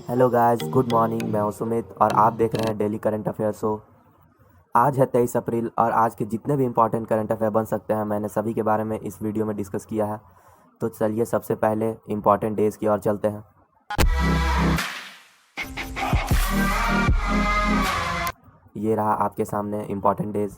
Hello guys, good morning. मैं हूं सुमित और आप देख रहे हैं डेली करंट अफेयर शो। आज है 23 अप्रैल और आज के जितने भी इम्पोर्टेंट करंट अफेयर बन सकते हैं मैंने सभी के बारे में इस वीडियो में डिस्कस किया है। तो चलिए सबसे पहले इम्पोर्टेंट डेज़ की ओर चलते हैं। ये रहा आपके सामने इम्पोर्टेंट डेज़।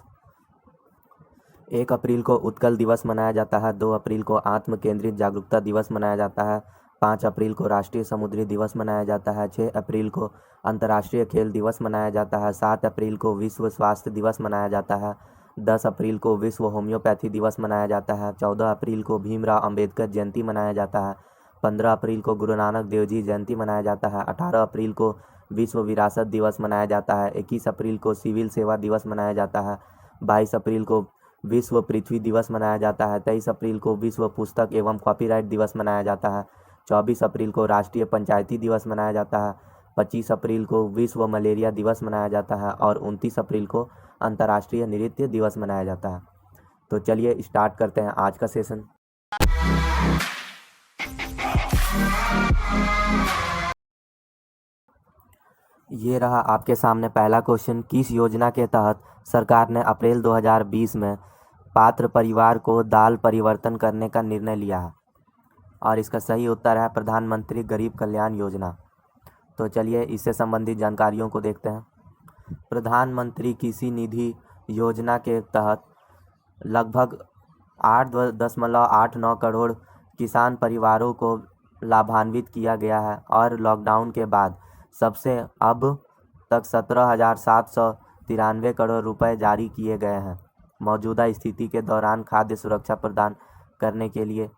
1 अप्रैल को उत्कल दिवस मनाया जाता है। 2 अप्रैल को आत्म केंद्रित जागरूकता दिवस मनाया जाता है। 5 अप्रैल को राष्ट्रीय समुद्री दिवस मनाया जाता है। 6 अप्रैल को अंतर्राष्ट्रीय खेल दिवस मनाया जाता है। 7 अप्रैल को विश्व स्वास्थ्य दिवस मनाया जाता है। 10 अप्रैल को विश्व होम्योपैथी दिवस मनाया जाता है। 14 अप्रैल को भीमराव अंबेडकर जयंती मनाया जाता है। 15 अप्रैल को गुरु नानक देव जी जयंती मनाया जाता है। 18 अप्रैल को विश्व विरासत दिवस मनाया जाता है। 21 अप्रैल को सिविल सेवा दिवस मनाया जाता है। 22 अप्रैल को विश्व पृथ्वी दिवस मनाया जाता है। 23 अप्रैल को विश्व पुस्तक एवं कॉपीराइट दिवस मनाया जाता है। 24 अप्रैल को राष्ट्रीय पंचायती दिवस मनाया जाता है। 25 अप्रैल को विश्व मलेरिया दिवस मनाया जाता है और 29 अप्रैल को अंतर्राष्ट्रीय नृत्य दिवस मनाया जाता है। तो चलिए स्टार्ट करते हैं आज का सेशन। ये रहा आपके सामने पहला क्वेश्चन। किस योजना के तहत सरकार ने अप्रैल 2020 में पात्र परिवार को दाल परिवर्तन करने का निर्णय लिया है? और इसका सही उत्तर है प्रधानमंत्री गरीब कल्याण योजना। तो चलिए इससे संबंधित जानकारियों को देखते हैं। प्रधानमंत्री कृषि निधि योजना के तहत लगभग 8.89 करोड़ किसान परिवारों को लाभान्वित किया गया है और लॉकडाउन के बाद सबसे अब तक 17,793 करोड़ रुपए जारी किए गए हैं। मौजूदा स्थिति के दौरान खाद्य सुरक्षा प्रदान करने के लिए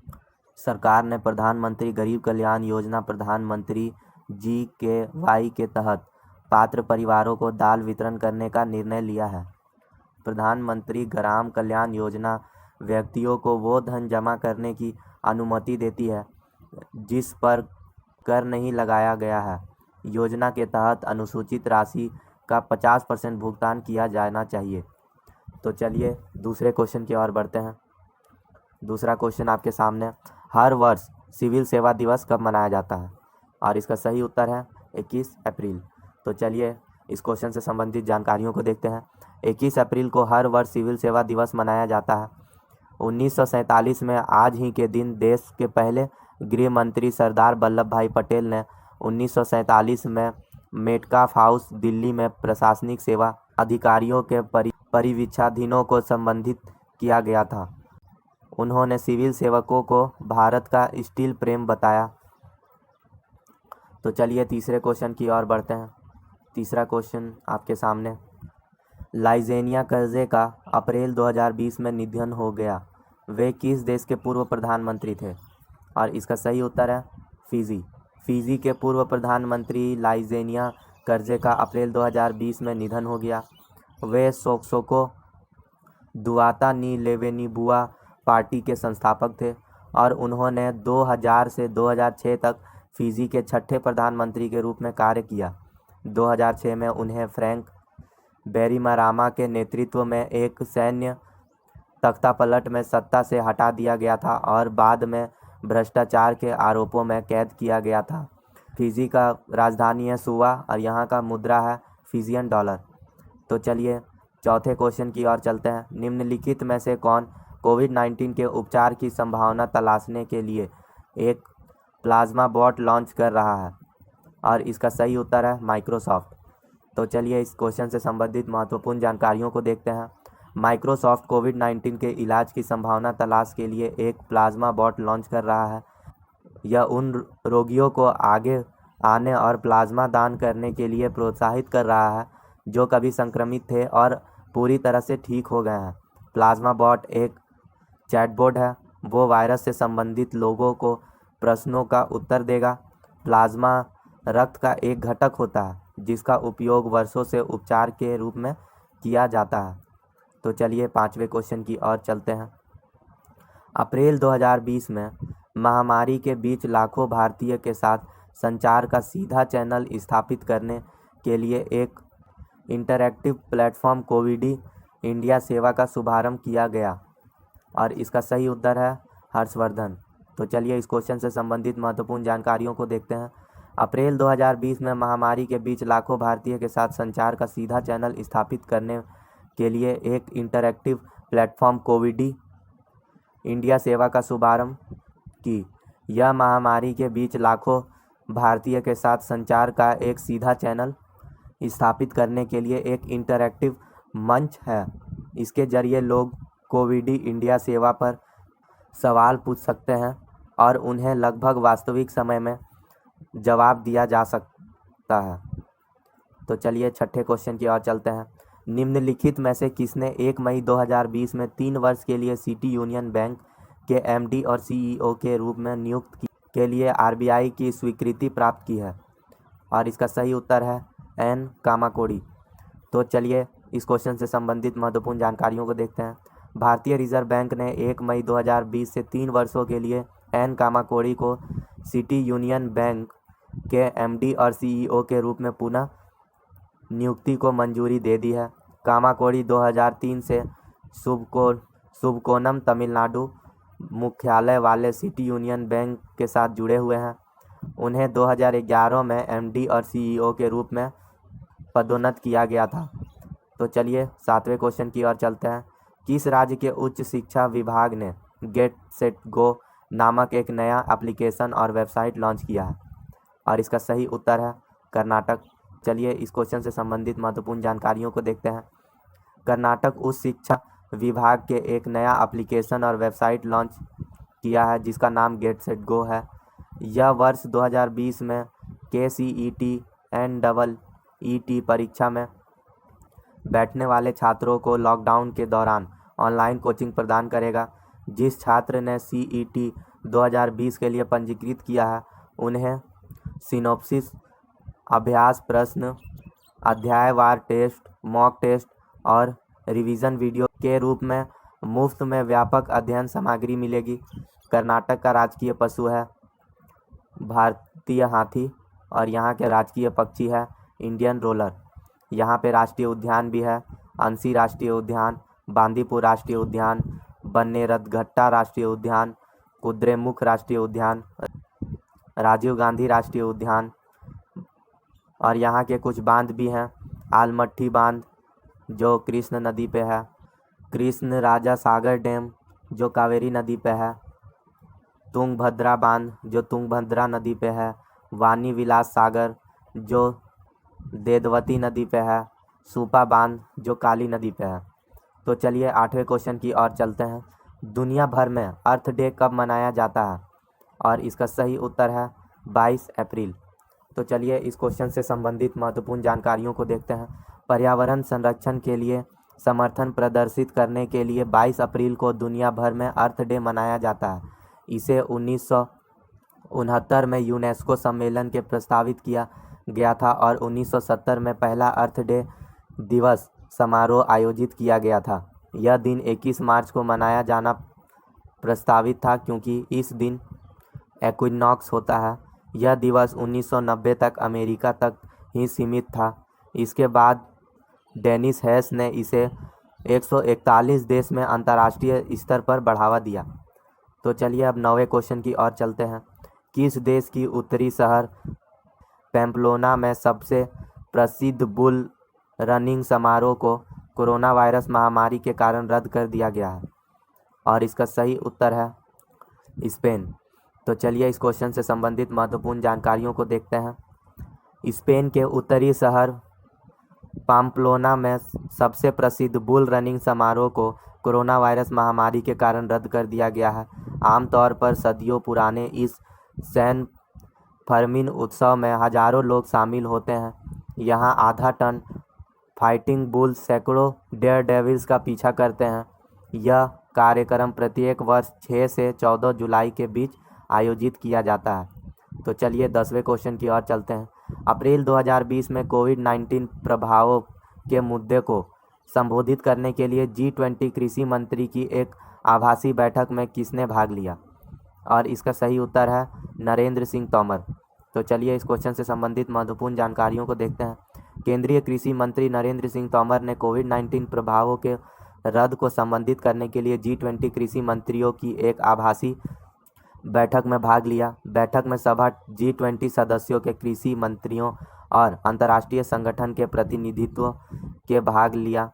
सरकार ने प्रधानमंत्री गरीब कल्याण योजना प्रधानमंत्री GKY के तहत पात्र परिवारों को दाल वितरण करने का निर्णय लिया है। प्रधानमंत्री ग्राम कल्याण योजना व्यक्तियों को वो धन जमा करने की अनुमति देती है जिस पर कर नहीं लगाया गया है। योजना के तहत अनुसूचित राशि का 50% भुगतान किया जाना चाहिए। तो चलिए दूसरे क्वेश्चन की ओर बढ़ते हैं। दूसरा क्वेश्चन आपके सामने, हर वर्ष सिविल सेवा दिवस कब मनाया जाता है? और इसका सही उत्तर है 21 अप्रैल। तो चलिए इस क्वेश्चन से संबंधित जानकारियों को देखते हैं। 21 अप्रैल को हर वर्ष सिविल सेवा दिवस मनाया जाता है। 1947 में आज ही के दिन देश के पहले गृह मंत्री सरदार वल्लभ भाई पटेल ने 1947 में मेटकाफ हाउस दिल्ली में प्रशासनिक सेवा अधिकारियों के परिवीक्षाधीनों को संबोधित किया गया था। उन्होंने सिविल सेवकों को भारत का स्टील प्रेम बताया। तो चलिए तीसरे क्वेश्चन की ओर बढ़ते हैं। तीसरा क्वेश्चन आपके सामने, लाइजेनिया कर्जे का अप्रैल 2020 में निधन हो गया। वे किस देश के पूर्व प्रधानमंत्री थे? और इसका सही उत्तर है फिजी। फिजी के पूर्व प्रधानमंत्री लाइजेनिया कर्जे का अप्रैल 2020 में निधन हो गया। वे सोक्सोको दुआता नी लेवेनिबुआ पार्टी के संस्थापक थे और उन्होंने 2000 से 2006 तक फिजी के छठे प्रधानमंत्री के रूप में कार्य किया। 2006 में उन्हें फ्रैंक बैनिमारामा के नेतृत्व में एक सैन्य तख्तापलट में सत्ता से हटा दिया गया था और बाद में भ्रष्टाचार के आरोपों में कैद किया गया था। फिजी का राजधानी है सुवा और यहाँ का मुद्रा है फिजियन डॉलर। तो चलिए चौथे क्वेश्चन की ओर चलते हैं। निम्नलिखित में से कौन कोविड-19 के उपचार की संभावना तलाशने के लिए एक प्लाज्मा बॉट लॉन्च कर रहा है? और इसका सही उत्तर है माइक्रोसॉफ्ट। तो चलिए इस क्वेश्चन से संबंधित महत्वपूर्ण जानकारियों को देखते हैं। माइक्रोसॉफ्ट कोविड-19 के इलाज की संभावना तलाश के लिए एक प्लाज्मा बॉट लॉन्च कर रहा है। यह उन रोगियों को आगे आने और प्लाज्मा दान करने के लिए प्रोत्साहित कर रहा है जो कभी संक्रमित थे और पूरी तरह से ठीक हो गए हैं। प्लाज्मा बॉट एक चैटबॉट है। वो वायरस से संबंधित लोगों को प्रश्नों का उत्तर देगा। प्लाज्मा रक्त का एक घटक होता है जिसका उपयोग वर्षों से उपचार के रूप में किया जाता है। तो चलिए पांचवें क्वेश्चन की ओर चलते हैं। अप्रैल 2020 में महामारी के बीच लाखों भारतीय के साथ संचार का सीधा चैनल स्थापित करने के लिए एक इंटरैक्टिव प्लेटफॉर्म कोविडी इंडिया सेवा का शुभारंभ किया गया। और इसका सही उत्तर है हर्षवर्धन। तो चलिए इस क्वेश्चन से संबंधित महत्वपूर्ण जानकारियों को देखते हैं। अप्रैल 2020 में महामारी के बीच लाखों भारतीय के साथ संचार का सीधा चैनल स्थापित करने के लिए एक इंटरैक्टिव प्लेटफॉर्म कोविडी इंडिया सेवा का शुभारंभ की। यह महामारी के बीच लाखों भारतीय के साथ संचार का एक सीधा चैनल स्थापित करने के लिए एक इंटरैक्टिव मंच है। इसके जरिए लोग कोविडी इंडिया सेवा पर सवाल पूछ सकते हैं और उन्हें लगभग वास्तविक समय में जवाब दिया जा सकता है। तो चलिए छठे क्वेश्चन की ओर चलते हैं। निम्नलिखित में से किसने 1 मई 2020 में 3 वर्ष के लिए सिटी यूनियन बैंक के एमडी और सीईओ के रूप में नियुक्त के लिए आरबीआई की स्वीकृति प्राप्त की है? और इसका सही उत्तर है एन कामाकोड़ी। तो चलिए इस क्वेश्चन से संबंधित महत्वपूर्ण जानकारियों को देखते हैं। भारतीय रिजर्व बैंक ने 1 मई 2020 से 3 वर्षों के लिए एन कामाकोड़ी को सिटी यूनियन बैंक के एमडी और सीईओ के रूप में पुनः नियुक्ति को मंजूरी दे दी है। कामाकोड़ी 2003 से सुब्बकोनम तमिलनाडु मुख्यालय वाले सिटी यूनियन बैंक के साथ जुड़े हुए हैं। उन्हें 2011 में एमडी और सीईओ के रूप में पदोन्नत किया गया था। तो चलिए 7वें क्वेश्चन की ओर चलते हैं। किस राज्य के उच्च शिक्षा विभाग ने गेट सेट गो नामक एक नया एप्लीकेशन और वेबसाइट लॉन्च किया है? और इसका सही उत्तर है कर्नाटक। चलिए इस क्वेश्चन से संबंधित महत्वपूर्ण जानकारियों को देखते हैं। कर्नाटक उच्च शिक्षा विभाग के एक नया एप्लीकेशन और वेबसाइट लॉन्च किया है जिसका नाम गेट सेट गो है। यह वर्ष 2020 में KCET NEET परीक्षा में बैठने वाले छात्रों को लॉकडाउन के दौरान ऑनलाइन कोचिंग प्रदान करेगा। जिस छात्र ने CET 2020 के लिए पंजीकृत किया है उन्हें सिनॉप्सिस, अभ्यास प्रश्न, अध्यायवार टेस्ट, मॉक टेस्ट और रिवीजन वीडियो के रूप में मुफ्त में व्यापक अध्ययन सामग्री मिलेगी। कर्नाटक का राजकीय पशु है भारतीय हाथी और यहाँ के राजकीय पक्षी है इंडियन रोलर। यहाँ पे राष्ट्रीय उद्यान भी है अंसी राष्ट्रीय उद्यान, बांदीपुर राष्ट्रीय उद्यान, बन्नेरघट्टा राष्ट्रीय उद्यान, कुद्रेमुख राष्ट्रीय उद्यान, राजीव गांधी राष्ट्रीय उद्यान। और यहाँ के कुछ बांध भी हैं। आलमट्टी बांध जो कृष्ण नदी पे है, कृष्ण राजा सागर डैम जो कावेरी नदी पे है, तुंगभद्रा बांध जो तुंगभद्रा नदी पे है, वानी विलास सागर जो देववती नदी पे है, सूपा बांध जो काली नदी पे है। तो चलिए 8वें क्वेश्चन की ओर चलते हैं। दुनिया भर में अर्थ डे कब मनाया जाता है? और इसका सही उत्तर है 22 अप्रैल। तो चलिए इस क्वेश्चन से संबंधित महत्वपूर्ण जानकारियों को देखते हैं। पर्यावरण संरक्षण के लिए समर्थन प्रदर्शित करने के लिए 22 अप्रैल को दुनिया भर में अर्थ डे मनाया जाता है। इसे 1969 में यूनेस्को सम्मेलन के प्रस्तावित किया गया था और 1970 में पहला अर्थ डे दिवस समारोह आयोजित किया गया था। यह दिन 21 मार्च को मनाया जाना प्रस्तावित था क्योंकि इस दिन एक्विनॉक्स होता है। यह दिवस 1990 तक अमेरिका तक ही सीमित था। इसके बाद डेनिस हैस ने इसे 141 देश में अंतर्राष्ट्रीय स्तर पर बढ़ावा दिया। तो चलिए अब 9वें क्वेश्चन की ओर चलते हैं। किस देश की उत्तरी शहर पैम्पलोना में सबसे प्रसिद्ध बुल रनिंग समारोह को कोरोना वायरस महामारी के कारण रद्द कर दिया गया है? और इसका सही उत्तर है स्पेन। तो चलिए इस क्वेश्चन से संबंधित महत्वपूर्ण जानकारियों को देखते हैं। स्पेन के उत्तरी शहर पाम्पलोना में सबसे प्रसिद्ध बुल रनिंग समारोह को कोरोना वायरस महामारी के कारण रद्द कर दिया गया है। आमतौर पर सदियों पुराने इस सैन फर्मिन उत्सव में हजारों लोग शामिल होते हैं। यहाँ आधा टन फाइटिंग बुल्स सैकड़ों डेयर डेविल्स का पीछा करते हैं। यह कार्यक्रम प्रत्येक वर्ष 6 से 14 जुलाई के बीच आयोजित किया जाता है। तो चलिए 10वें क्वेश्चन की ओर चलते हैं। अप्रैल 2020 में कोविड-19 प्रभावों के मुद्दे को संबोधित करने के लिए G20 कृषि मंत्री की एक आभासी बैठक में किसने भाग लिया? और इसका सही उत्तर है नरेंद्र सिंह तोमर। तो चलिए इस क्वेश्चन से संबंधित महत्वपूर्ण जानकारियों को देखते हैं। केंद्रीय कृषि मंत्री नरेंद्र सिंह तोमर ने कोविड-19 प्रभावों के रद्द को संबोधित करने के लिए G20 कृषि मंत्रियों की एक आभासी बैठक में भाग लिया। बैठक में सभा G20 सदस्यों के कृषि मंत्रियों और अंतर्राष्ट्रीय संगठन के प्रतिनिधित्व के भाग लिया।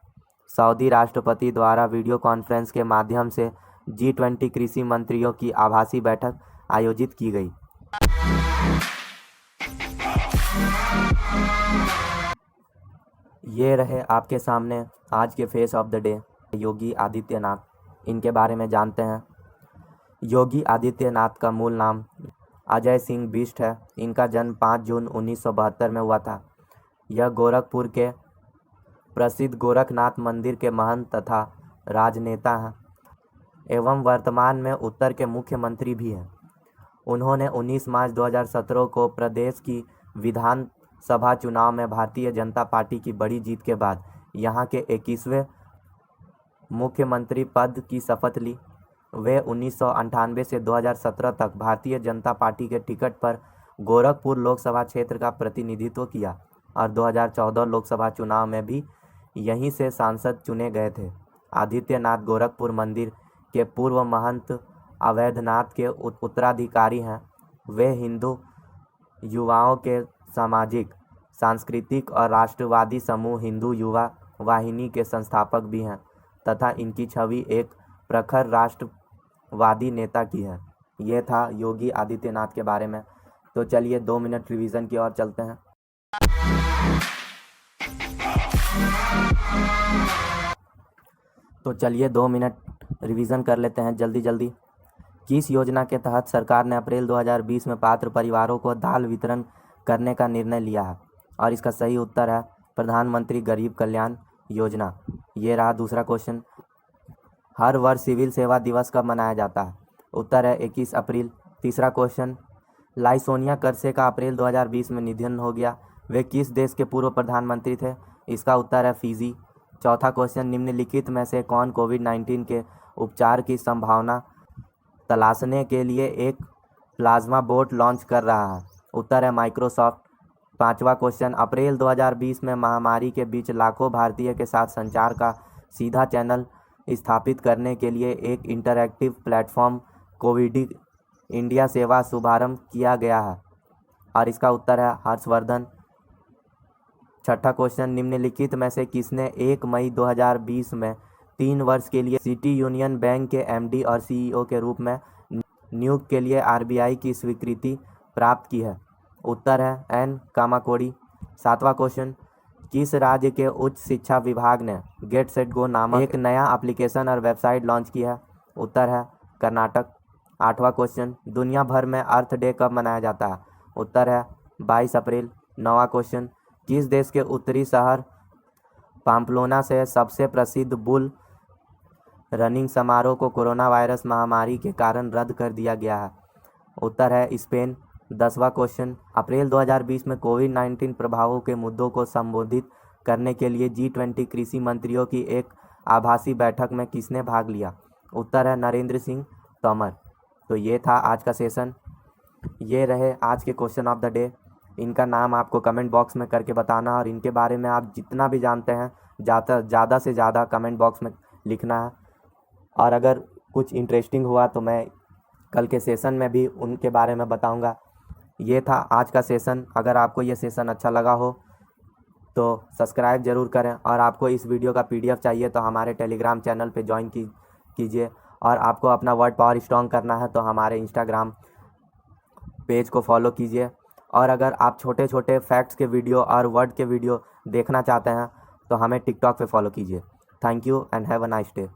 सऊदी राष्ट्रपति द्वारा वीडियो कॉन्फ्रेंस के माध्यम से G20 कृषि मंत्रियों की आभासी बैठक आयोजित की गई। ये रहे आपके सामने आज के face of the day Yogi Adityanath. इनके बारे में जानते हैं। योगी आदित्यनाथ का मूल नाम अजय सिंह बिष्ट है। इनका जन्म 5 जून 1972 में हुआ था। यह गोरखपुर के प्रसिद्ध गोरखनाथ मंदिर के महंत तथा राजनेता हैं एवं वर्तमान में उत्तर के मुख्यमंत्री भी हैं। उन्होंने 19 मार्च 2017 को प्रदेश की विधानसभा चुनाव में भारतीय जनता पार्टी की बड़ी जीत के बाद यहाँ के 21वें मुख्यमंत्री पद की शपथ ली। वे 1998 से 2017 तक भारतीय जनता पार्टी के टिकट पर गोरखपुर लोकसभा क्षेत्र का प्रतिनिधित्व किया और 2014 लोकसभा चुनाव में भी यहीं से सांसद चुने गए थे। आदित्यनाथ गोरखपुर मंदिर के पूर्व महंत अवैधनाथ के उत्तराधिकारी हैं। वे हिंदू युवाओं के सामाजिक, सांस्कृतिक और राष्ट्रवादी समूह हिंदू युवा वाहिनी के संस्थापक भी हैं तथा इनकी छवि एक प्रखर राष्ट्रवादी नेता की है। यह था योगी आदित्यनाथ के बारे में। तो चलिए 2 मिनट रिवीजन की ओर चलते हैं। तो चलिए 2 मिनट रिवीजन कर लेते हैं जल्दी जल्दी। किस योजना के तहत सरकार ने अप्रैल 2020 में पात्र परिवारों को दाल वितरण करने का निर्णय लिया है? और इसका सही उत्तर है प्रधानमंत्री गरीब कल्याण योजना। ये रहा दूसरा क्वेश्चन। हर वर्ष सिविल सेवा दिवस कब मनाया जाता है? उत्तर है 21 अप्रैल। तीसरा क्वेश्चन, लाई सोनिया करसे का अप्रैल 2020 में निधन हो गया। वे किस देश के पूर्व प्रधानमंत्री थे? इसका उत्तर है फिजी। चौथा क्वेश्चन, निम्नलिखित में से कौन कोविड-19 के उपचार की संभावना तलाशने के लिए एक प्लाज्मा बोट लॉन्च कर रहा है? उत्तर है माइक्रोसॉफ्ट। पांचवा क्वेश्चन, अप्रैल 2020 में महामारी के बीच लाखों भारतीय के साथ संचार का सीधा चैनल स्थापित करने के लिए एक इंटरैक्टिव प्लेटफॉर्म कोविड इंडिया सेवा शुभारंभ किया गया है और इसका उत्तर है हर्षवर्धन। छठा क्वेश्चन, निम्नलिखित में से किसने 1 मई 2020 में 3 वर्ष के लिए सिटी यूनियन बैंक के एमडी और सीईओ के रूप में नियुक्त के लिए आरबीआई की स्वीकृति प्राप्त की है? उत्तर है एन कामाकोड़ी। सातवां क्वेश्चन, किस राज्य के उच्च शिक्षा विभाग ने गेट सेट गो नामक एक नया एप्लीकेशन और वेबसाइट लॉन्च किया है? उत्तर है कर्नाटक। आठवां क्वेश्चन, दुनिया भर में अर्थ डे कब मनाया जाता है? उत्तर है 22 अप्रैल। नौवां क्वेश्चन, किस देश के उत्तरी शहर पाम्पलोना से सबसे प्रसिद्ध बुल रनिंग समारोह को कोरोना वायरस महामारी के कारण रद्द कर दिया गया है? उत्तर है स्पेन। 10वां क्वेश्चन, अप्रैल 2020 में कोविड-19 प्रभावों के मुद्दों को संबोधित करने के लिए G20 कृषि मंत्रियों की एक आभासी बैठक में किसने भाग लिया? उत्तर है नरेंद्र सिंह तोमर। तो ये था आज का सेशन। ये रहे आज के क्वेश्चन ऑफ द डे। इनका नाम आपको कमेंट बॉक्स में करके बताना और इनके बारे में आप जितना भी जानते हैं ज़्यादा से ज़्यादा कमेंट बॉक्स में लिखना है। और अगर कुछ इंटरेस्टिंग हुआ तो मैं कल के सेशन में भी उनके बारे में बताऊंगा। ये था आज का सेशन। अगर आपको ये सेशन अच्छा लगा हो तो सब्सक्राइब ज़रूर करें और आपको इस वीडियो का PDF चाहिए तो हमारे टेलीग्राम चैनल पे ज्वाइन कीजिए। और आपको अपना वर्ड पावर स्ट्रॉन्ग करना है तो हमारे इंस्टाग्राम पेज को फॉलो कीजिए। और अगर आप छोटे छोटे फैक्ट्स के वीडियो और वर्ड के वीडियो देखना चाहते हैं तो हमें टिकटॉक पे फॉलो कीजिए। Thank you and have a nice day.